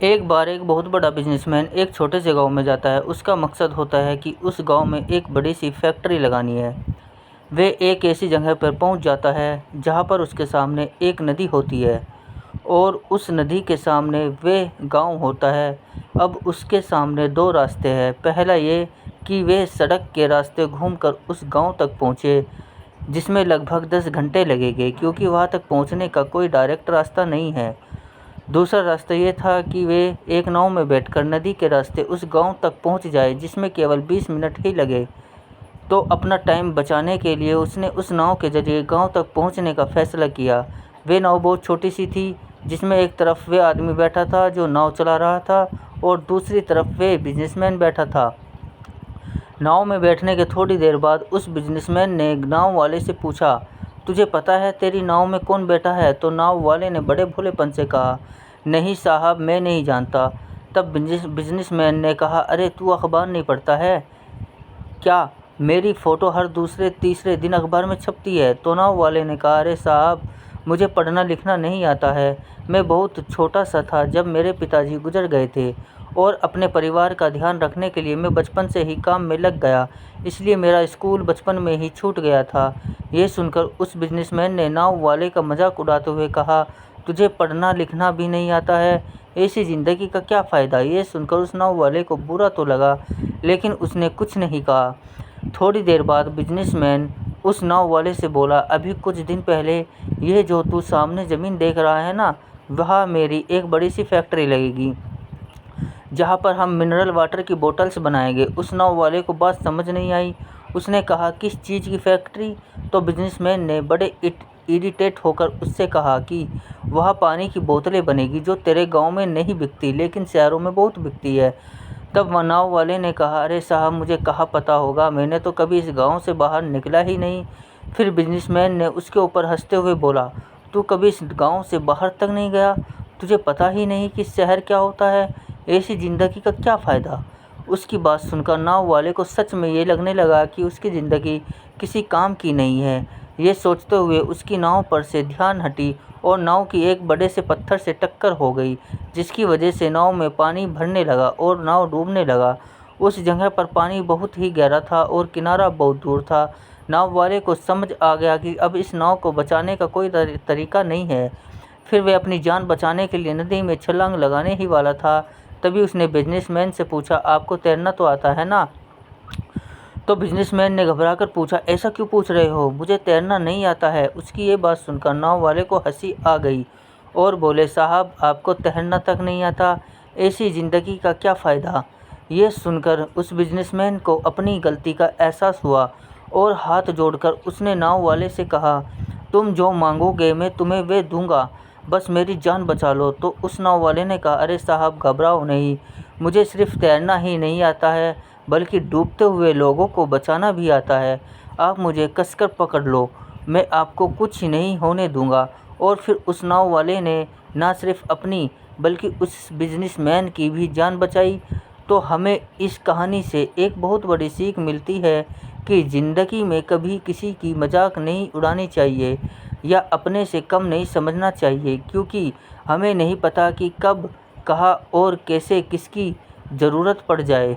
एक बार एक बहुत बड़ा बिजनेसमैन एक छोटे से गांव में जाता है। उसका मकसद होता है कि उस गांव में एक बड़ी सी फैक्ट्री लगानी है। वे एक ऐसी जगह पर पहुंच जाता है जहां पर उसके सामने एक नदी होती है और उस नदी के सामने वे गांव होता है। अब उसके सामने दो रास्ते हैं। पहला ये कि वे सड़क के रास्ते घूमकर उस गांव तक पहुँचे, जिसमें लगभग 10 घंटे लगेंगे क्योंकि वहां तक पहुंचने का कोई डायरेक्ट रास्ता नहीं है। दूसरा रास्ता ये था कि वे एक नाव में बैठकर नदी के रास्ते उस गांव तक पहुंच जाए, जिसमें केवल 20 मिनट ही लगे। तो अपना टाइम बचाने के लिए उसने उस नाव के जरिए गांव तक पहुंचने का फैसला किया। वे नाव बहुत छोटी सी थी, जिसमें एक तरफ वे आदमी बैठा था जो नाव चला रहा था और दूसरी तरफ वे बिजनेसमैन बैठा था। नाव में बैठने के थोड़ी देर बाद उस बिजनेसमैन ने नाव वाले से पूछा, तुझे पता है तेरी नाव में कौन बैठा है? तो नाव वाले ने बड़े भोलेपन से कहा, नहीं साहब, मैं नहीं जानता। तब बिजनेसमैन ने कहा, अरे तू अखबार नहीं पढ़ता है क्या? मेरी फ़ोटो हर दूसरे तीसरे दिन अखबार में छपती है। तो नाव वाले ने कहा, अरे साहब, मुझे पढ़ना लिखना नहीं आता है। मैं बहुत छोटा सा था जब मेरे पिताजी गुजर गए थे और अपने परिवार का ध्यान रखने के लिए मैं बचपन से ही काम में लग गया, इसलिए मेरा स्कूल बचपन में ही छूट गया था। ये सुनकर उस बिजनेसमैन ने नाव वाले का मजाक उड़ाते हुए कहा, तुझे पढ़ना लिखना भी नहीं आता है, ऐसी ज़िंदगी का क्या फ़ायदा? ये सुनकर उस नाव वाले को बुरा तो लगा, लेकिन उसने कुछ नहीं कहा। थोड़ी देर बाद बिजनेसमैन उस नाव वाले से बोला, अभी कुछ दिन पहले ये जो तू सामने ज़मीन देख रहा है ना, वहाँ मेरी एक बड़ी सी फैक्ट्री लगेगी जहाँ पर हम मिनरल वाटर की बोतल्स बनाएंगे। उस नाव वाले को बात समझ नहीं आई। उसने कहा, किस चीज़ की फैक्ट्री? तो बिजनेसमैन ने बड़े इरिटेट होकर उससे कहा कि वह पानी की बोतलें बनेगी जो तेरे गांव में नहीं बिकती लेकिन शहरों में बहुत बिकती है। तब नाव वाले ने कहा, अरे साहब, मुझे कहाँ पता होगा, मैंने तो कभी इस गांव से बाहर निकला ही नहीं। फिर बिजनेसमैन ने उसके ऊपर हंसते हुए बोला, तू कभी इस गांव से बाहर तक नहीं गया? तुझे पता ही नहीं कि शहर क्या होता है? ऐसी ज़िंदगी का क्या फ़ायदा? उसकी बात सुनकर नाव वाले को सच में ये लगने लगा कि उसकी ज़िंदगी किसी काम की नहीं है। ये सोचते हुए उसकी नाव पर से ध्यान हटी और नाव की एक बड़े से पत्थर से टक्कर हो गई, जिसकी वजह से नाव में पानी भरने लगा और नाव डूबने लगा। उस जगह पर पानी बहुत ही गहरा था और किनारा बहुत दूर था। नाव वाले को समझ आ गया कि अब इस नाव को बचाने का कोई तरीका नहीं है। फिर वह अपनी जान बचाने के लिए नदी में छलांग लगाने ही वाला था। तभी उसने बिजनेसमैन से पूछा, आपको तैरना तो आता है ना? तो बिजनेसमैन ने घबराकर पूछा, ऐसा क्यों पूछ रहे हो? मुझे तैरना नहीं आता है। उसकी ये बात सुनकर नाव वाले को हंसी आ गई और बोले, साहब, आपको तैरना तक नहीं आता, ऐसी ज़िंदगी का क्या फ़ायदा? ये सुनकर उस बिजनेसमैन को अपनी गलती का एहसास हुआ और हाथ जोड़कर उसने नाव वाले से कहा, तुम जो मांगोगे मैं तुम्हें वे दूंगा, बस मेरी जान बचा लो। तो उस नाव वाले ने कहा, अरे साहब, घबराओ नहीं, मुझे सिर्फ तैरना ही नहीं आता है बल्कि डूबते हुए लोगों को बचाना भी आता है। आप मुझे कसकर पकड़ लो, मैं आपको कुछ नहीं होने दूंगा। और फिर उस नाव वाले ने ना सिर्फ अपनी बल्कि उस बिजनेसमैन की भी जान बचाई। तो हमें इस कहानी से एक बहुत बड़ी सीख मिलती है कि ज़िंदगी में कभी किसी की मजाक नहीं उड़ानी चाहिए या अपने से कम नहीं समझना चाहिए, क्योंकि हमें नहीं पता कि कब, कहाँ और कैसे किसकी ज़रूरत पड़ जाए।